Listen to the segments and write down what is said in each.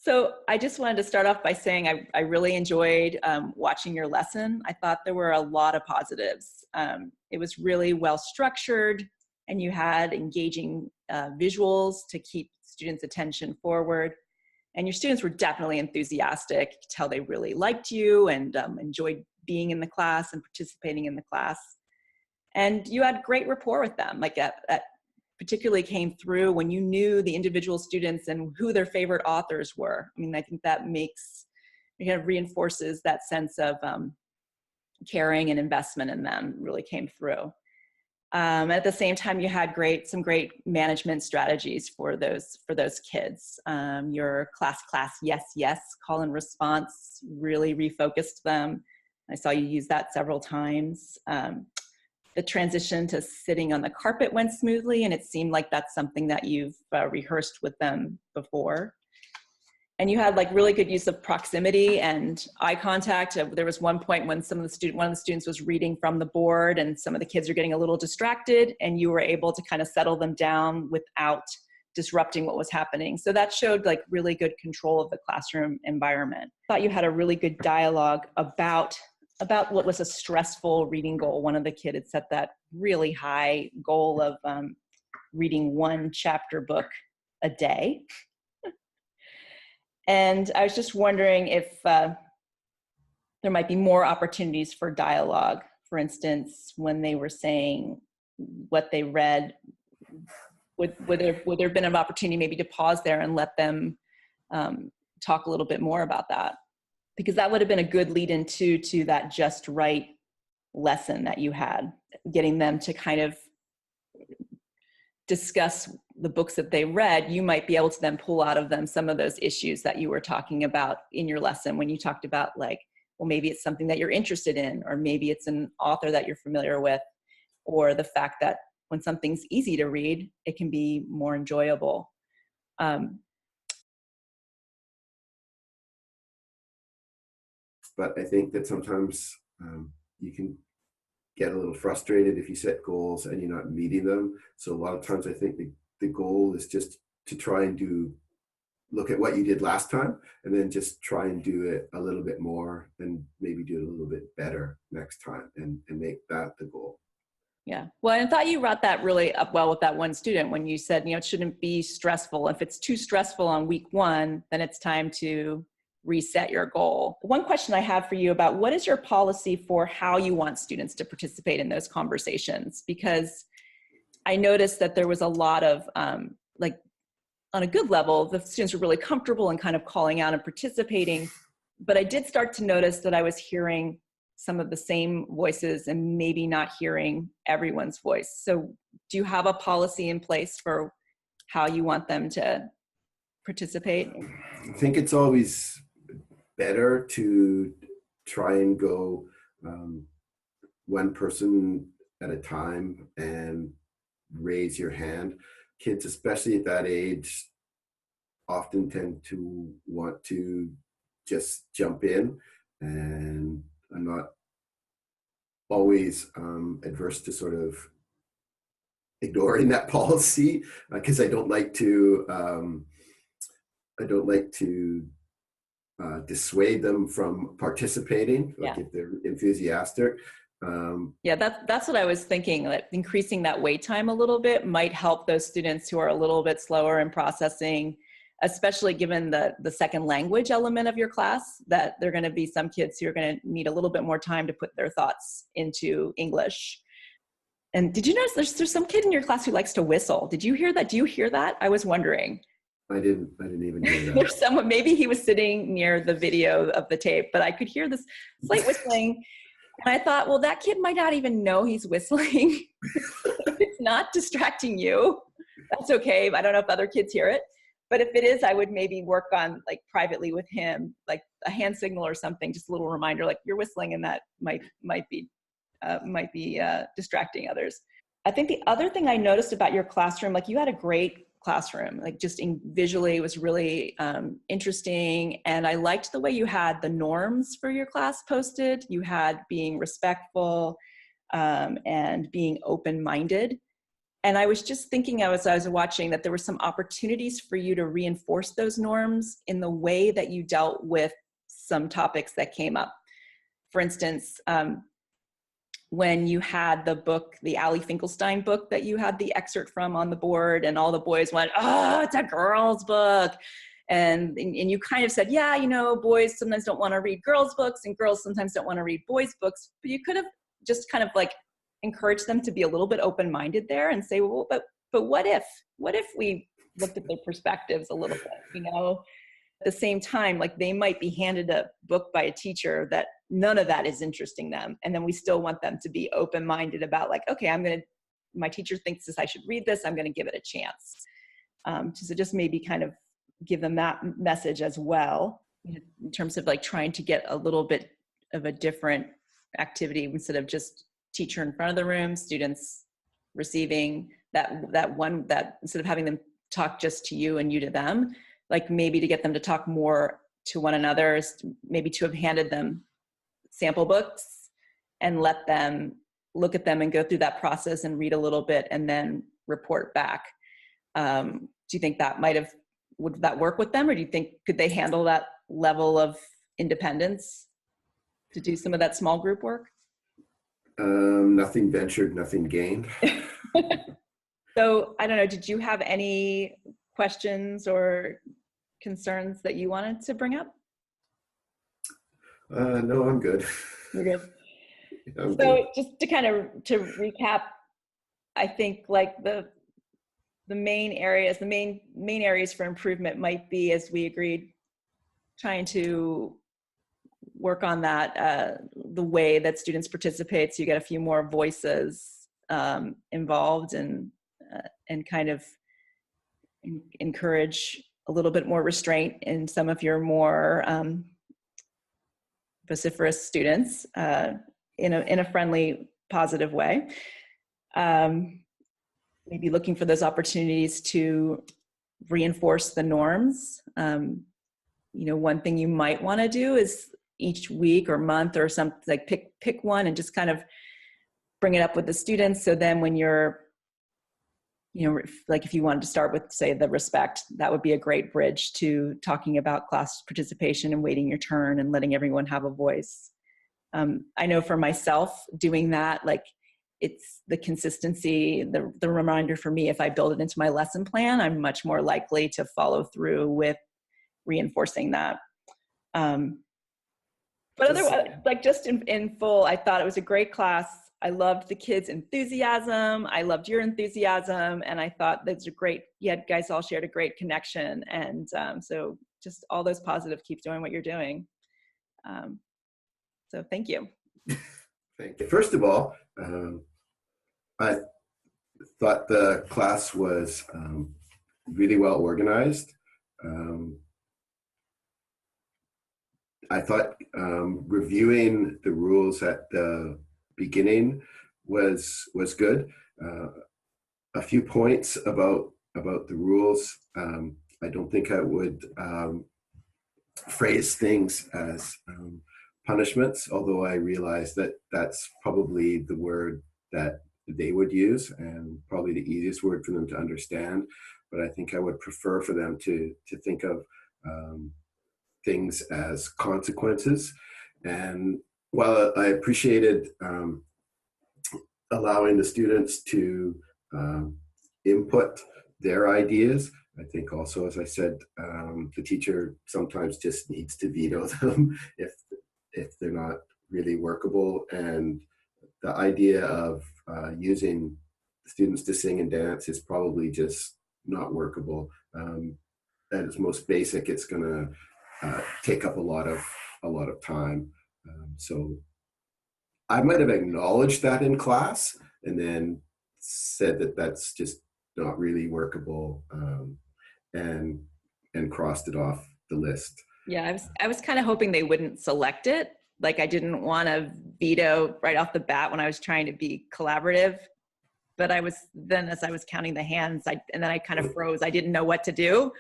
So I just wanted to start off by saying I really enjoyed watching your lesson. I thought there were a lot of positives. It was really well structured, and you had engaging visuals to keep students' attention forward. And your students were definitely enthusiastic. You could tell they really liked you and enjoyed being in the class and participating in the class. And you had great rapport with them. Like that particularly came through when you knew the individual students and who their favorite authors were. I mean, I think that kind of reinforces that sense of caring and investment in them really came through. At the same time, you had some great management strategies for those kids. Your class, yes, call and response really refocused them. I saw you use that several times. The transition to sitting on the carpet went smoothly, and it seemed like that's something that you've rehearsed with them before. And you had like really good use of proximity and eye contact. There was one point when one of the students was reading from the board, and some of the kids are getting a little distracted, and you were able to kind of settle them down without disrupting what was happening. So that showed like really good control of the classroom environment. I thought you had a really good dialogue about what was a stressful reading goal. One of the kids had set that really high goal of reading one chapter book a day. And I was just wondering if there might be more opportunities for dialogue. For instance, when they were saying what they read, would there have been an opportunity maybe to pause there and let them talk a little bit more about that? Because that would have been a good lead into that just right lesson that you had, getting them to kind of discuss the books that they read. You might be able to then pull out of them some of those issues that you were talking about in your lesson when you talked about like, well, maybe it's something that you're interested in, or maybe it's an author that you're familiar with, or the fact that when something's easy to read, it can be more enjoyable. But I think that sometimes you can get a little frustrated if you set goals and you're not meeting them. So a lot of times I think the goal is just to try and look at what you did last time, and then just try and do it a little bit more, and maybe do it a little bit better next time, and make that the goal. Yeah, well, I thought you brought that really up well with that one student when you said, it shouldn't be stressful. If it's too stressful on week one, then it's time to reset your goal. One question I have for you about what is your policy for how you want students to participate in those conversations? Because I noticed that there was a lot of, like on a good level, the students were really comfortable and kind of calling out and participating. But I did start to notice that I was hearing some of the same voices and maybe not hearing everyone's voice. So do you have a policy in place for how you want them to participate? I think it's always better to try and go one person at a time and raise your hand. Kids, especially at that age, often tend to want to just jump in, and I'm not always adverse to sort of ignoring that policy, because I don't like to dissuade them from participating, like if they're enthusiastic. Yeah, that's what I was thinking, that increasing that wait time a little bit might help those students who are a little bit slower in processing, especially given the second language element of your class, that there are going to be some kids who are going to need a little bit more time to put their thoughts into English. And did you notice there's some kid in your class who likes to whistle? Did you hear that? Do you hear that? I was wondering. I didn't even hear that. There's someone, maybe he was sitting near the video of the tape, but I could hear this slight whistling. And I thought, well, that kid might not even know he's whistling. If it's not distracting you, that's okay. I don't know if other kids hear it. But if it is, I would maybe work on, like, privately with him, like a hand signal or something, just a little reminder, like, you're whistling, and that might be distracting others. I think the other thing I noticed about your classroom, like, you had a great classroom, like just visually it was really interesting. And I liked the way you had the norms for your class posted. You had being respectful and being open-minded. And I was just thinking as I was watching that there were some opportunities for you to reinforce those norms in the way that you dealt with some topics that came up. For instance, when you had the book, the Ali Finkelstein book that you had the excerpt from on the board, and all the boys went, "Oh, it's a girl's book." And you kind of said, yeah, you know, boys sometimes don't want to read girls' books and girls sometimes don't want to read boys' books. But you could have just kind of like encouraged them to be a little bit open-minded there and say, well, but what if we looked at their perspectives a little bit, you know? At the same time, like they might be handed a book by a teacher that none of that is interesting them. And then we still want them to be open-minded about like, okay, my teacher thinks I should read this. I'm going to give it a chance. So just maybe kind of give them that message as well, in terms of like trying to get a little bit of a different activity instead of just teacher in front of the room, students receiving that instead of having them talk just to you and you to them, like maybe to get them to talk more to one another, maybe to have handed them sample books and let them look at them and go through that process and read a little bit and then report back. Do you think that would that work with them? Or do you think, could they handle that level of independence to do some of that small group work? Nothing ventured, nothing gained. So I don't know, did you have any questions or concerns that you wanted to bring up? No, I'm good. You're good. I'm So good. just to kind of to recap, I think like the main areas for improvement might be, as we agreed, trying to work on that, the way that students participate, so you get a few more voices involved, and kind of encourage a little bit more restraint in some of your more vociferous students in a friendly, positive way. Maybe looking for those opportunities to reinforce the norms. One thing you might want to do is each week or month or something, like pick one and just kind of bring it up with the students. So then when you're, like if you wanted to start with, say, the respect, that would be a great bridge to talking about class participation and waiting your turn and letting everyone have a voice. I know for myself doing that, like it's the consistency, the reminder for me, if I build it into my lesson plan, I'm much more likely to follow through with reinforcing that. But otherwise, like just in full, I thought it was a great class. I loved the kids' enthusiasm. I loved your enthusiasm. And I thought that's you guys all shared a great connection. And so just all those positive, keep doing what you're doing. So thank you. Thank you. First of all, I thought the class was really well organized. I thought reviewing the rules at the beginning was good. A few points about the rules. I don't think I would phrase things as punishments, although I realize that that's probably the word that they would use and probably the easiest word for them to understand. But I think I would prefer for them to think of things as consequences. And while I appreciated allowing the students to input their ideas, I think also, as I said, the teacher sometimes just needs to veto them if they're not really workable. And the idea of using students to sing and dance is probably just not workable. At its most basic, it's going to take up a lot of time. So I might have acknowledged that in class and then said that that's just not really workable, and crossed it off the list. Yeah, I was kind of hoping they wouldn't select it. Like I didn't want to veto right off the bat when I was trying to be collaborative. But as I was counting the hands, and then I kind of froze. I didn't know what to do.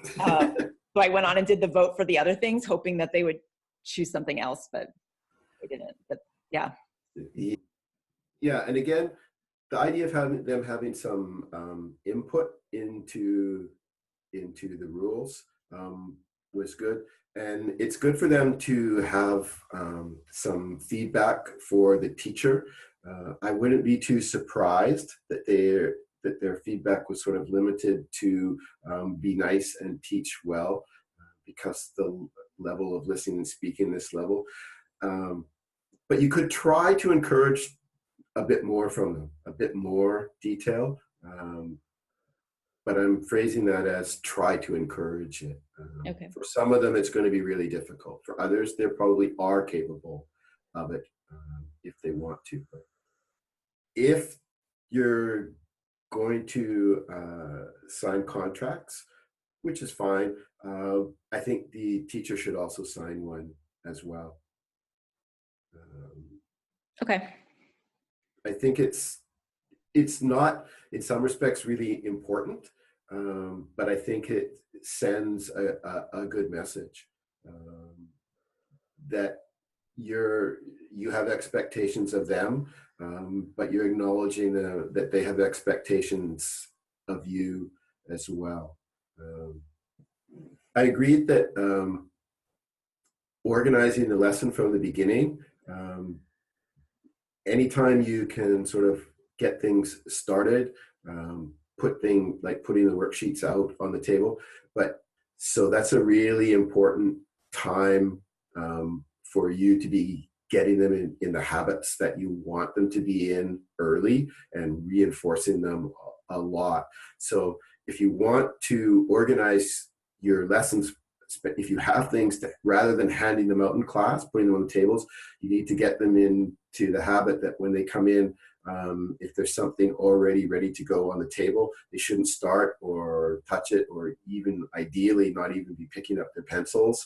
So I went on and did the vote for the other things, hoping that they would choose something else, but they didn't. But yeah. Yeah, and again, the idea of having some input into the rules was good, and it's good for them to have some feedback for the teacher. I wouldn't be too surprised that their feedback was sort of limited to be nice and teach well, because the level of listening and speaking this level. But you could try to encourage a bit more from them, a bit more detail. But I'm phrasing that as try to encourage it. Okay. For some of them, it's going to be really difficult. For others, they probably are capable of it if they want to. But if you're going to sign contracts, which is fine, I think the teacher should also sign one as well. Okay. I think it's not, in some respects, really important, but I think it sends a good message that you have expectations of them, but you're acknowledging that they have expectations of you as well. I agreed that organizing the lesson from the beginning, anytime you can sort of get things started, putting the worksheets out on the table. But so that's a really important time for you to be getting them in the habits that you want them to be in early and reinforcing them a lot. So if you want to organize your lessons, if you have things to, rather than handing them out in class, putting them on the tables, you need to get them into the habit that when they come in, if there's something already ready to go on the table, they shouldn't start or touch it, or even ideally not even be picking up their pencils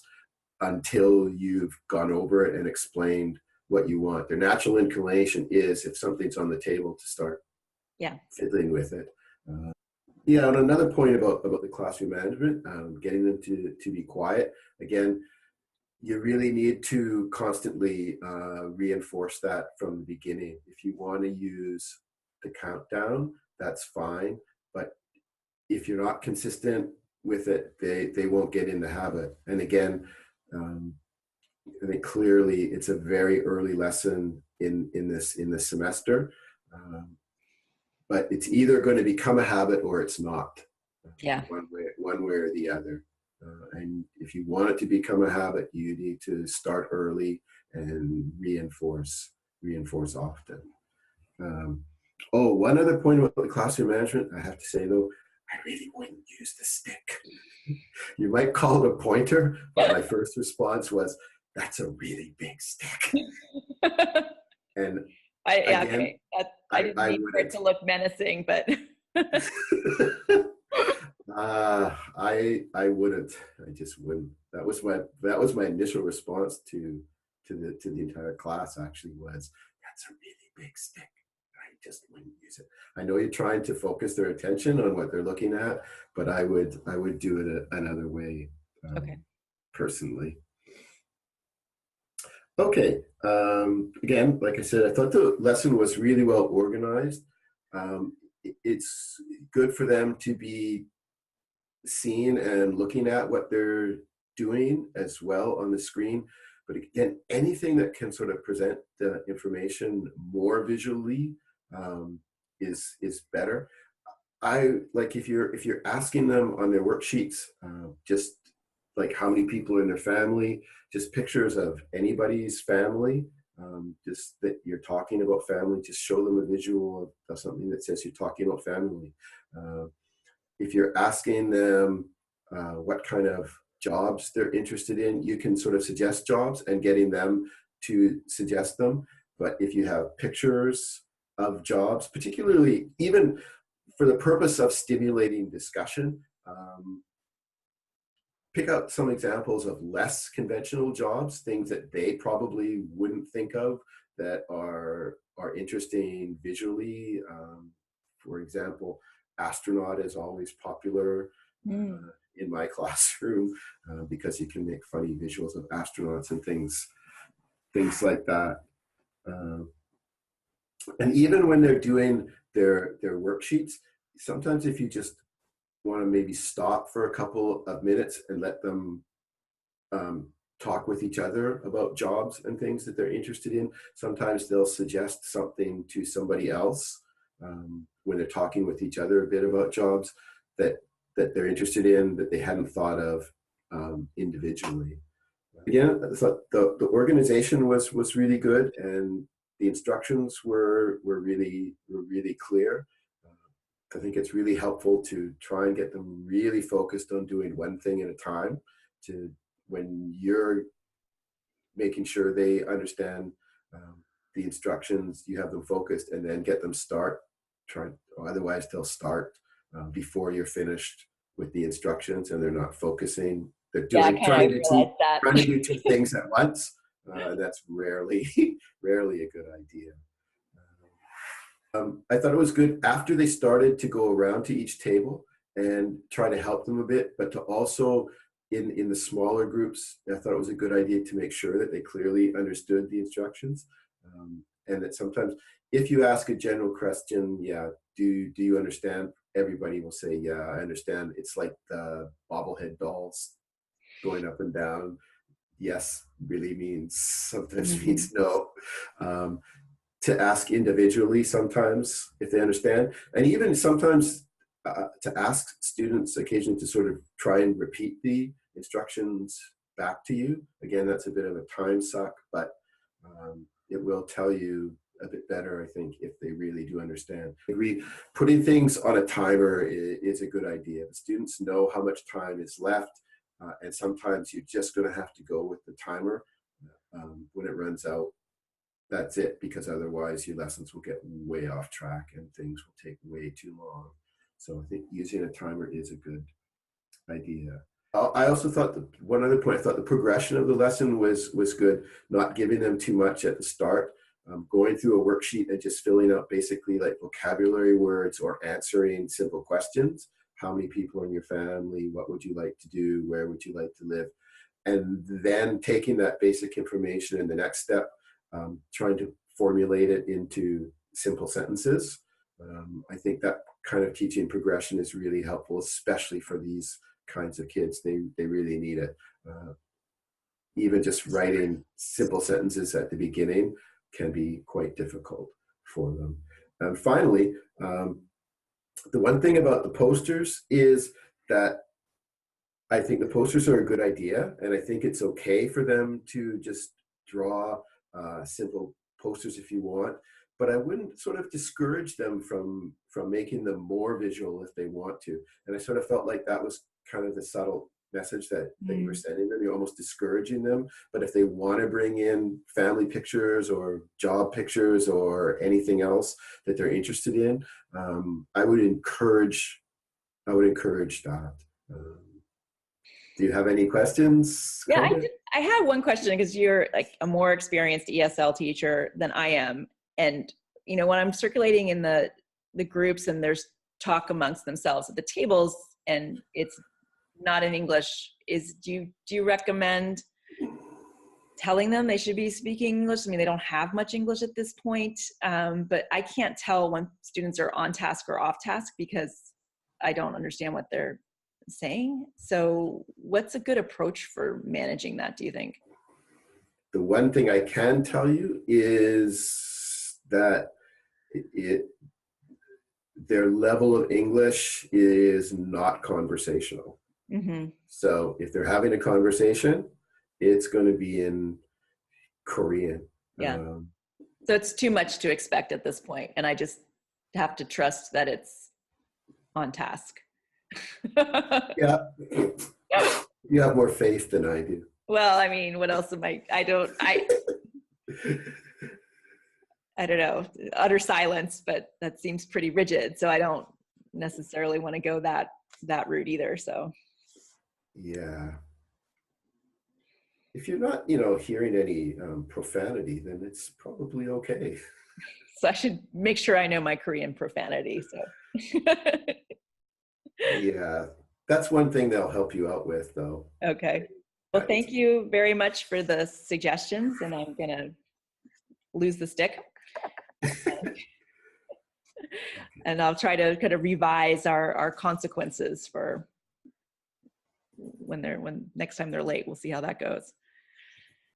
until you've gone over it and explained what you want. Their natural inclination is, if something's on the table, to start fiddling with it. Yeah, and another point about the classroom management, getting them to be quiet. Again, you really need to constantly reinforce that from the beginning. If you want to use the countdown, that's fine. But if you're not consistent with it, they won't get in the habit. And again, I think clearly it's a very early lesson in this semester. But it's either going to become a habit or it's not. Yeah. One way or the other. And if you want it to become a habit, you need to start early and reinforce often. One other point about the classroom management, I have to say though, I really wouldn't use the stick. You might call it a pointer, but my first response was, that's a really big stick. And I didn't mean for it to look menacing, but I wouldn't. I just wouldn't. That was my initial response to the entire class. Actually, was, that's a really big stick. I just wouldn't use it. I know you're trying to focus their attention on what they're looking at, but I would do it another way. Personally. Okay. Again, like I said, I thought the lesson was really well organized. It's good for them to be seeing and looking at what they're doing as well on the screen. But again, anything that can sort of present the information more visually is better. I like if you're asking them on their worksheets, just like how many people are in their family, just pictures of anybody's family, just that you're talking about family, just show them a visual of something that says you're talking about family. If you're asking them what kind of jobs they're interested in, you can sort of suggest jobs and getting them to suggest them. But if you have pictures of jobs, particularly even for the purpose of stimulating discussion, pick out some examples of less conventional jobs, things that they probably wouldn't think of that are interesting visually. For example, astronaut is always popular in my classroom because you can make funny visuals of astronauts and things like that. And even when they're doing their worksheets, sometimes if you just want to maybe stop for a couple of minutes and let them talk with each other about jobs and things that they're interested in, sometimes they'll suggest something to somebody else when they're talking with each other a bit about jobs that they're interested in that they hadn't thought of individually. Again, I thought the organization was really good, and the instructions were really clear. I think it's really helpful to try and get them really focused on doing one thing at a time. To when you're making sure they understand the instructions, you have them focused, and then get them start. Otherwise, they'll start before you're finished with the instructions, and they're not focusing. They're trying to do two things at once. That's rarely a good idea. I thought it was good after they started to go around to each table and try to help them a bit, but to also in the smaller groups, I thought it was a good idea to make sure that they clearly understood the instructions, and that sometimes if you ask a general question, do you understand? Everybody will say, yeah, I understand. It's like the bobblehead dolls going up and down. Yes really means sometimes means no. To ask individually sometimes if they understand, and even sometimes to ask students occasionally to sort of try and repeat the instructions back to you. Again, that's a bit of a time suck, but it will tell you a bit better, I think, if they really do understand. I agree, putting things on a timer is a good idea. The students know how much time is left, and sometimes you're just going to have to go with the timer when it runs out. That's it, because otherwise your lessons will get way off track and things will take way too long. So I think using a timer is a good idea. I also thought one other point, I thought the progression of the lesson was good, not giving them too much at the start, going through a worksheet and just filling out basically like vocabulary words or answering simple questions. How many people in your family? What would you like to do? Where would you like to live? And then taking that basic information and the next step, trying to formulate it into simple sentences. I think that kind of teaching progression is really helpful, especially for these kinds of kids. They really need it. Even just writing simple sentences at the beginning can be quite difficult for them. And finally, the one thing about the posters is that I think the posters are a good idea, and I think it's okay for them to just draw simple posters if you want, but I wouldn't sort of discourage them from making them more visual if they want to. And I sort of felt like that was kind of the subtle message that you were sending them. You're almost discouraging them, but if they want to bring in family pictures or job pictures or anything else that they're interested in, I would encourage that. Do you have any questions? Yeah, I have one question, because you're like a more experienced ESL teacher than I am. And, you know, when I'm circulating in the groups and there's talk amongst themselves at the tables and it's not in English, do you recommend telling them they should be speaking English? I mean, they don't have much English at this point, but I can't tell when students are on task or off task because I don't understand what they're saying. So what's a good approach for managing that, do you think? The one thing I can tell you is that their level of English is not conversational. So if they're having a conversation, it's going to be in Korean. Yeah. So it's too much to expect at this point, and I just have to trust that it's on task. Yeah. You have more faith than I do. Well, I mean, what else am I don't know, utter silence, but that seems pretty rigid. So I don't necessarily want to go that route either. So. Yeah. If you're not, hearing any profanity, then it's probably okay. So I should make sure I know my Korean profanity. So. Yeah, that's one thing they'll help you out with, though. Okay. Well, thank you very much for the suggestions, and I'm going to lose the stick. And I'll try to kind of revise our consequences for when next time they're late. We'll see how that goes.